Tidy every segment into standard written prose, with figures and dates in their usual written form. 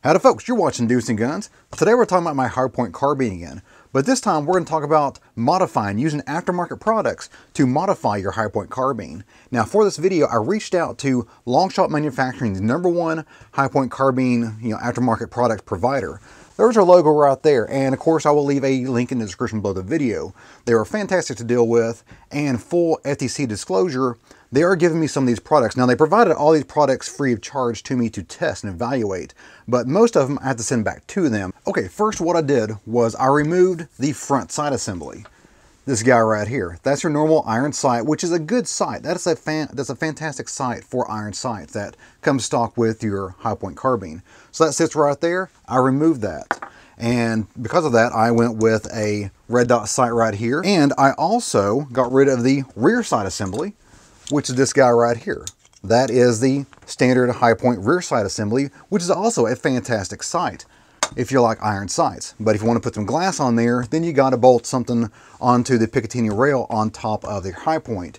Howdy folks, you're watching Deuce and Guns. Today we're talking about my HiPoint carbine again, but this time we're going to talk about modifying, using aftermarket products to modify your HiPoint carbine. Now for this video, I reached out to Longshot Manufacturing's #1 HiPoint carbine aftermarket product provider. There's our logo right there, and of course I will leave a link in the description below the video. They were fantastic to deal with, and full FTC disclosure, they are giving me some of these products. Now they provided all these products free of charge to me to test and evaluate, but most of them I had to send back to them. Okay, first what I did was I removed the front sight assembly. This guy right here, that's your normal iron sight, which is a good sight. That's a fantastic sight for iron sights that comes stock with your HiPoint carbine. So that sits right there. I removed that. And because of that, I went with a red dot sight right here. And I also got rid of the rear sight assembly, which is this guy right here. That is the standard HiPoint rear sight assembly, which is also a fantastic sight if you like iron sights. But if you want to put some glass on there, then you got to bolt something onto the Picatinny rail on top of the HiPoint.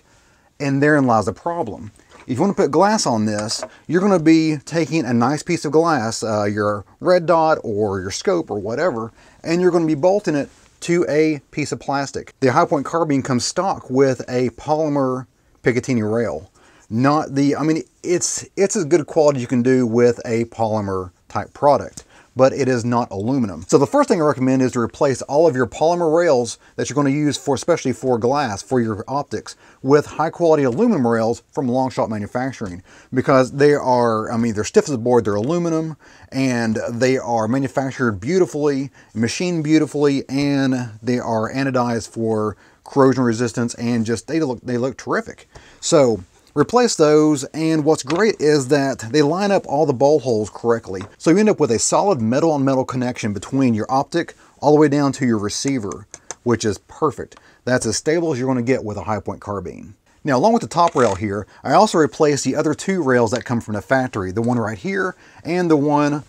And therein lies the problem. If you want to put glass on this, you're going to be taking a nice piece of glass, your red dot or your scope or whatever, and you're going to be bolting it to a piece of plastic. The HiPoint carbine comes stock with a polymer Picatinny rail. Not the, I mean, it's as good quality you can do with a polymer type product, but it is not aluminum. So the first thing I recommend is to replace all of your polymer rails that you're going to use for, especially for glass, for your optics, with high quality aluminum rails from Longshot Manufacturing, because they are, I mean, they're stiff as a board, they're aluminum, and they are manufactured beautifully, machined beautifully, and they are anodized for corrosion resistance, and just they look terrific. So replace those, and what's great is that they line up all the bolt holes correctly. So you end up with a solid metal on metal connection between your optic all the way down to your receiver, which is perfect. That's as stable as you're going to get with a HiPoint carbine. Now, along with the top rail here, I also replaced the other two rails that come from the factory, the one right here and the one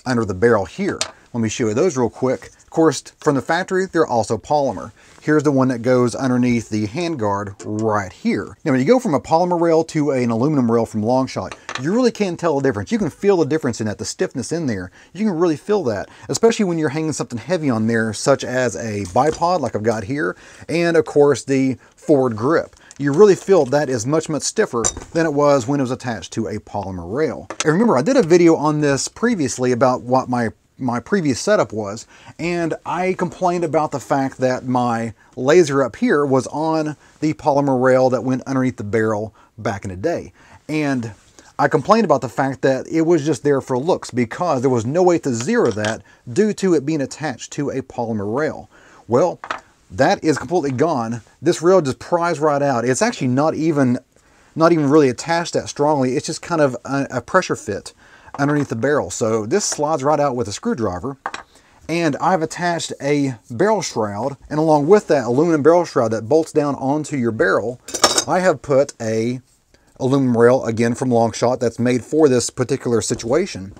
under the barrel here. Let me show you those real quick. Of course, from the factory, they're also polymer. Here's the one that goes underneath the handguard right here. Now, when you go from a polymer rail to an aluminum rail from Longshot, you really can tell the difference. You can feel the difference in that, the stiffness in there. You can really feel that, especially when you're hanging something heavy on there, such as a bipod like I've got here, and of course the forward grip. You really feel that is much, much stiffer than it was when it was attached to a polymer rail. And remember, I did a video on this previously about what my previous setup was, and I complained about the fact that my laser up here was on the polymer rail that went underneath the barrel back in the day. And I complained about the fact that it was just there for looks because there was no way to zero that due to it being attached to a polymer rail. Well, that is completely gone. This rail just pries right out. It's actually not even really attached that strongly. It's just kind of a pressure fit underneath the barrel. So this slides right out with a screwdriver, and I've attached a barrel shroud, and along with that aluminum barrel shroud that bolts down onto your barrel, I have put a aluminum rail, again from Longshot, that's made for this particular situation,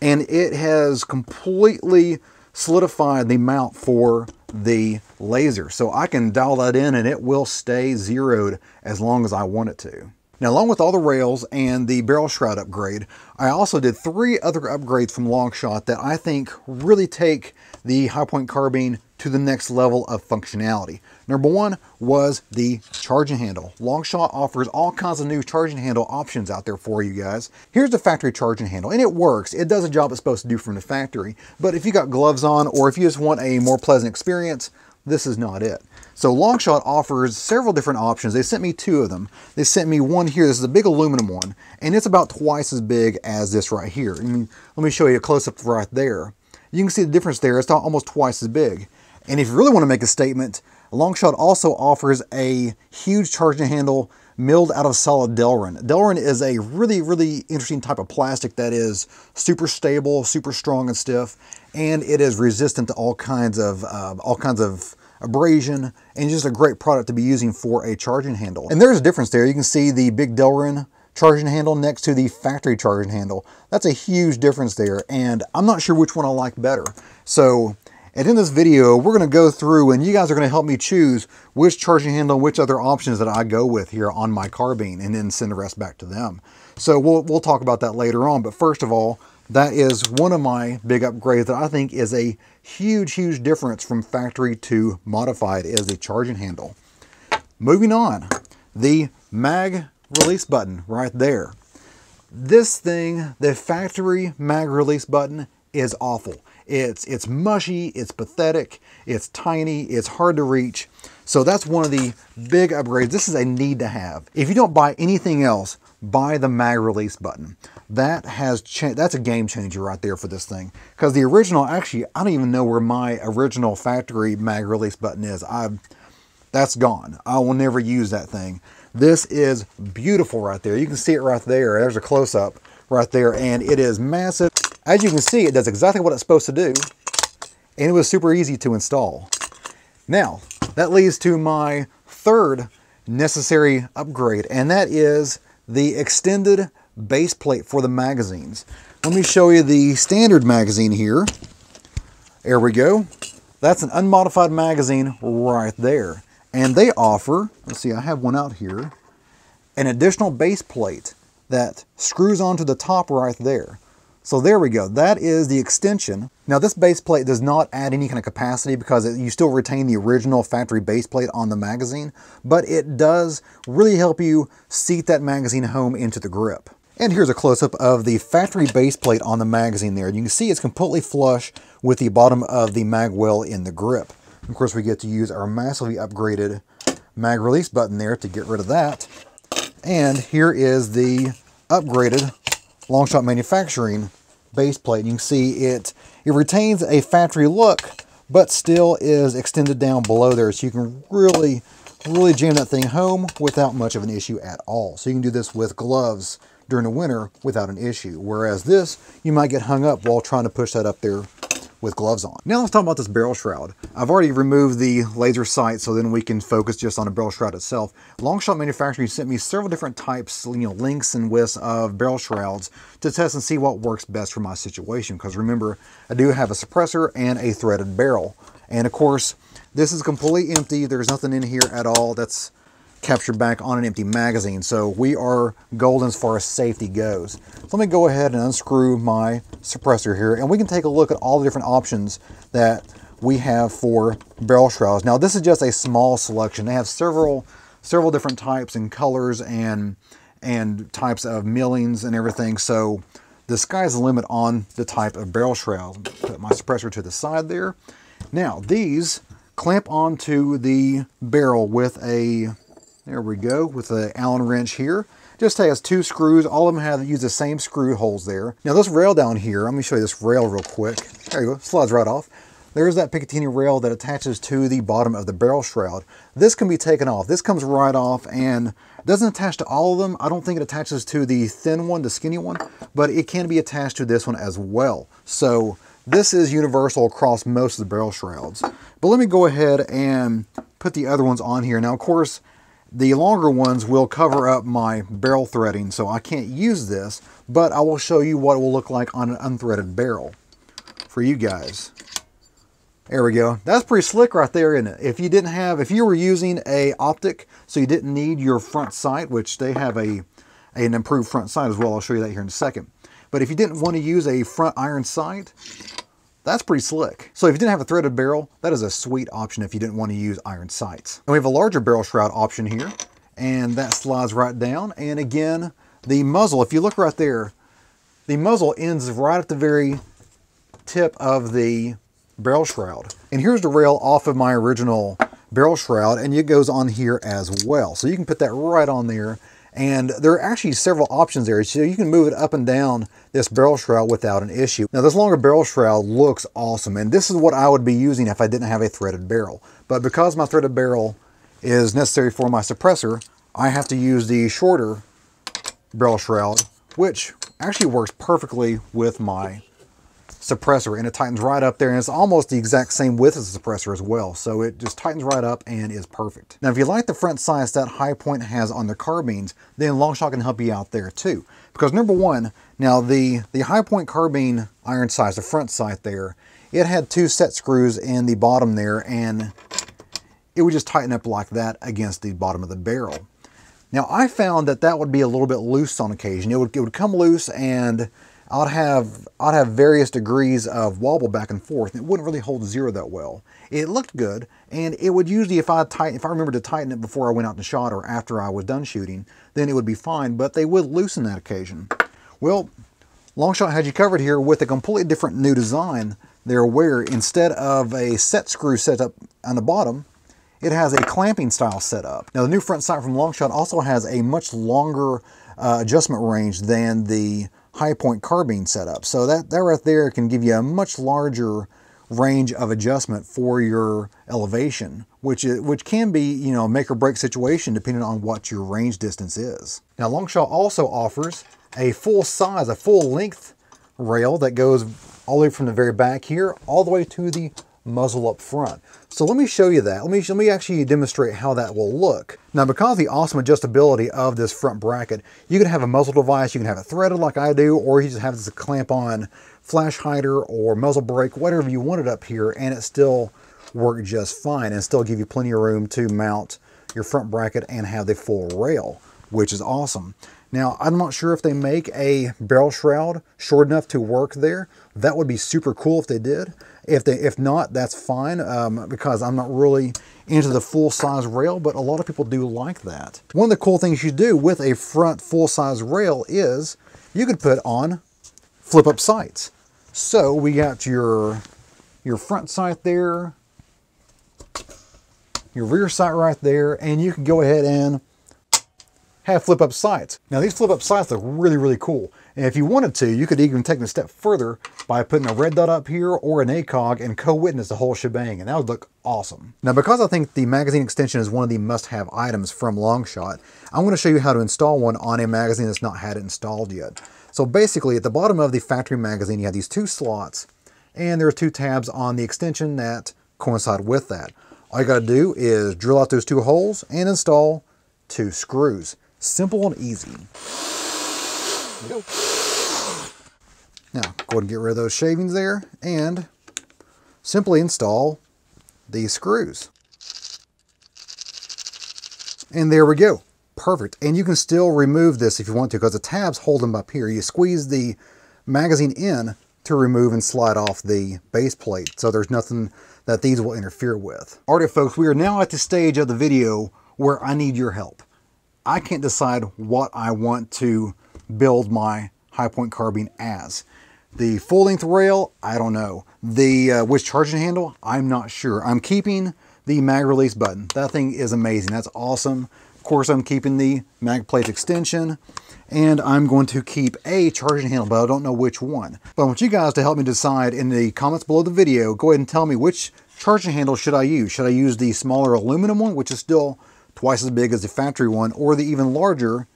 and it has completely solidified the mount for the laser. So I can dial that in and it will stay zeroed as long as I want it to. Now, along with all the rails and the barrel shroud upgrade, I also did 3 other upgrades from Longshot that I think really take the HiPoint carbine to the next level of functionality. Number 1 was the charging handle. Longshot offers all kinds of new charging handle options out there for you guys. Here's the factory charging handle, and it works. It does the job it's supposed to do from the factory. But if you got gloves on, or if you just want a more pleasant experience, this is not it. So Longshot offers several different options. They sent me 2 of them. They sent me one here. This is a big aluminum one, and it's about twice as big as this right here. I mean, let me show you a close-up right there. You can see the difference there. It's almost twice as big. And if you really want to make a statement, Longshot also offers a huge charging handle milled out of solid Delrin. Delrin is a really, really interesting type of plastic that is super stable, super strong and stiff, and it is resistant to all kinds of abrasion, and just a great product to be using for a charging handle. And there's a difference there. You can see the big Delrin charging handle next to the factory charging handle. That's a huge difference there, and I'm not sure which one I like better. So And in this video, we're going to go through and you guys are going to help me choose which charging handle, which other options that I go with here on my carbine, and then send the rest back to them. So we'll talk about that later on. But first of all, that is one of my big upgrades that I think is a huge, huge difference from factory to modified is the charging handle. Moving on, the mag release button right there. This thing, the factory mag release button, is awful. It's mushy, it's pathetic, it's tiny, it's hard to reach. So that's one of the big upgrades. This is a need to have. If you don't buy anything else, buy the mag release button. That's a game changer right there for this thing. Because the original, actually, I don't even know where my original factory mag release button is. That's gone. I will never use that thing. This is beautiful right there. You can see it right there. There's a close-up right there, and it is massive. As you can see, it does exactly what it's supposed to do, and it was super easy to install. Now, that leads to my third necessary upgrade, and that is the extended base plate for the magazines. Let me show you the standard magazine here. There we go. That's an unmodified magazine right there. And they offer, let's see, I have one out here, an additional base plate that screws onto the top right there. So there we go. That is the extension. Now this base plate does not add any kind of capacity because you still retain the original factory base plate on the magazine, but it does really help you seat that magazine home into the grip. And here's a close-up of the factory base plate on the magazine there. You can see it's completely flush with the bottom of the mag well in the grip. Of course, we get to use our massively upgraded mag release button there to get rid of that. And here is the upgraded Longshot manufacturing base plate. You can see it retains a factory look, but still is extended down below there. So you can really jam that thing home without much of an issue at all. So you can do this with gloves during the winter without an issue. Whereas this, you might get hung up while trying to push that up there with gloves on. Now let's talk about this barrel shroud. I've already removed the laser sight, so then we can focus just on the barrel shroud itself. Longshot Manufacturing sent me several different types, lengths and widths of barrel shrouds to test and see what works best for my situation. Because remember, I do have a suppressor and a threaded barrel. And of course, this is completely empty. There's nothing in here at all that's captured back on an empty magazine. So we are golden as far as safety goes. So let me go ahead and unscrew my suppressor here, and we can take a look at all the different options that we have for barrel shrouds. Now this is just a small selection. They have several different types and colors and types of millings and everything. So the sky's the limit on the type of barrel shroud. Put my suppressor to the side there. Now these clamp onto the barrel with a, there we go, with an Allen wrench here. Just has two screws. All of them use the same screw holes there. Now this rail down here, let me show you this rail real quick. There you go, slides right off. There's that Picatinny rail that attaches to the bottom of the barrel shroud. This can be taken off. This comes right off and doesn't attach to all of them. I don't think it attaches to the thin one, the skinny one, but it can be attached to this one as well. So this is universal across most of the barrel shrouds. But let me go ahead and put the other ones on here. Now, of course, the longer ones will cover up my barrel threading, so I can't use this, but I will show you what it will look like on an unthreaded barrel for you guys. There we go. That's pretty slick right there, isn't it? If you were using a optic, so you didn't need your front sight, which they have an improved front sight as well. I'll show you that here in a second. But if you didn't want to use a front iron sight, that's pretty slick. So if you didn't have a threaded barrel, that is a sweet option if you didn't want to use iron sights. And we have a larger barrel shroud option here, and that slides right down. And again, the muzzle, if you look right there, the muzzle ends right at the very tip of the barrel shroud. And here's the rail off of my original barrel shroud, and it goes on here as well. So you can put that right on there. And there are actually several options there, so you can move it up and down this barrel shroud without an issue. Now this longer barrel shroud looks awesome, and this is what I would be using if I didn't have a threaded barrel. But because my threaded barrel is necessary for my suppressor, I have to use the shorter barrel shroud, which actually works perfectly with my suppressor, and it tightens right up there, and it's almost the exact same width as the suppressor as well, so it just tightens right up and is perfect. Now if you like the front sights that HiPoint has on their carbines, then Longshot can help you out there too. Because number one, now the HiPoint carbine iron sights, the front sight there, it had two set screws in the bottom there, and it would just tighten up like that against the bottom of the barrel. Now I found that would be a little bit loose on occasion. It would come loose, and I'd have various degrees of wobble back and forth, and it wouldn't really hold zero that well. It looked good, and it would usually, if I remembered to tighten it before I went out and shot or after I was done shooting, then it would be fine, but they would loosen that occasion. Well, Longshot had you covered here with a completely different new design there, where instead of a set screw setup on the bottom, it has a clamping style setup. Now the new front sight from Longshot also has a much longer adjustment range than the HiPoint carbine setup. So that right there can give you a much larger range of adjustment for your elevation, which can be, you know, a make or break situation depending on what your range distance is. Now Longshot also offers a full size, a full length rail that goes all the way from the very back here all the way to the muzzle up front. So let me show you that. Let me actually demonstrate how that will look. Now, because of the awesome adjustability of this front bracket, you can have a muzzle device, you can have it threaded like I do, or you just have this clamp on flash hider or muzzle brake, whatever you wanted up here, and it still work just fine and still give you plenty of room to mount your front bracket and have the full rail, which is awesome. Now, I'm not sure if they make a barrel shroud short enough to work there. That would be super cool if they did. If not, that's fine, because I'm not really into the full-size rail, but a lot of people do like that. One of the cool things you do with a front full-size rail is you could put on flip-up sights. So we got your front sight there, your rear sight right there, and you can go ahead and have flip-up sights. Now these flip-up sights look really, really cool. And if you wanted to, you could even take it a step further by putting a red dot up here or an ACOG and co-witness the whole shebang, and that would look awesome. Now, because I think the magazine extension is one of the must-have items from Longshot, I'm going to show you how to install one on a magazine that's not had it installed yet. So basically, at the bottom of the factory magazine, you have these two slots, and there are two tabs on the extension that coincide with that. All you got to do is drill out those two holes and install two screws. Simple and easy. Go. Now, go ahead and get rid of those shavings there and simply install these screws. And there we go. Perfect. And you can still remove this if you want to, because the tabs hold them up here. You squeeze the magazine in to remove and slide off the base plate, so there's nothing that these will interfere with. Alright folks, we are now at the stage of the video where I need your help. I can't decide what I want to build my HiPoint carbine as. The full length rail, I don't know. The which charging handle, I'm not sure. I'm keeping the mag release button. That thing is amazing. That's awesome. Of course, I'm keeping the mag plate extension, and I'm going to keep a charging handle, but I don't know which one. But I want you guys to help me decide in the comments below the video. Go ahead and tell me which charging handle should I use. Should I use the smaller aluminum one, which is still twice as big as the factory one, or the even larger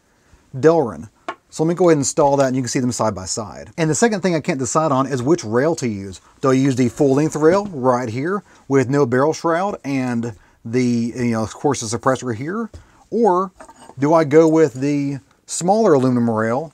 Delrin? So let me go ahead and install that, and you can see them side by side. And the second thing I can't decide on is which rail to use. Do I use the full length rail right here with no barrel shroud and the, of course, the suppressor here? Or do I go with the smaller aluminum rail,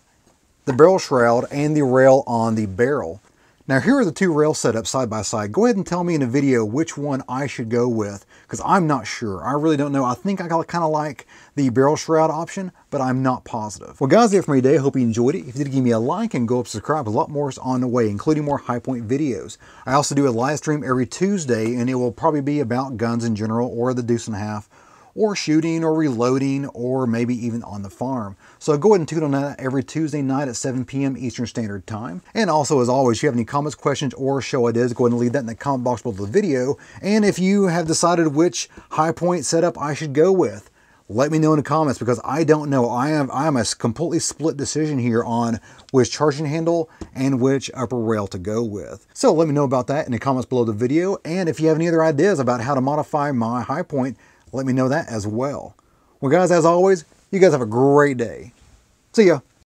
the barrel shroud, and the rail on the barrel? Now here are the two rail setups side by side. Go ahead and tell me in a video which one I should go with, because I'm not sure. I really don't know. I think I kind of like the barrel shroud option, but I'm not positive. Well guys, that's it for me today. I hope you enjoyed it. If you did, give me a like and go up subscribe. A lot more is on the way, including more HiPoint videos. I also do a live stream every Tuesday, and it will probably be about guns in general, or the Deuce and a half, or shooting, or reloading, or maybe even on the farm. So go ahead and tune on that every Tuesday night at 7 p.m. Eastern Standard Time. And also, as always, if you have any comments, questions, or show ideas, go ahead and leave that in the comment box below the video. And if you have decided which HiPoint setup I should go with, let me know in the comments, because I don't know. I am a completely split decision here on which charging handle and which upper rail to go with. So let me know about that in the comments below the video. And if you have any other ideas about how to modify my HiPoint, let me know that as well. Well guys, as always, you guys have a great day. See ya.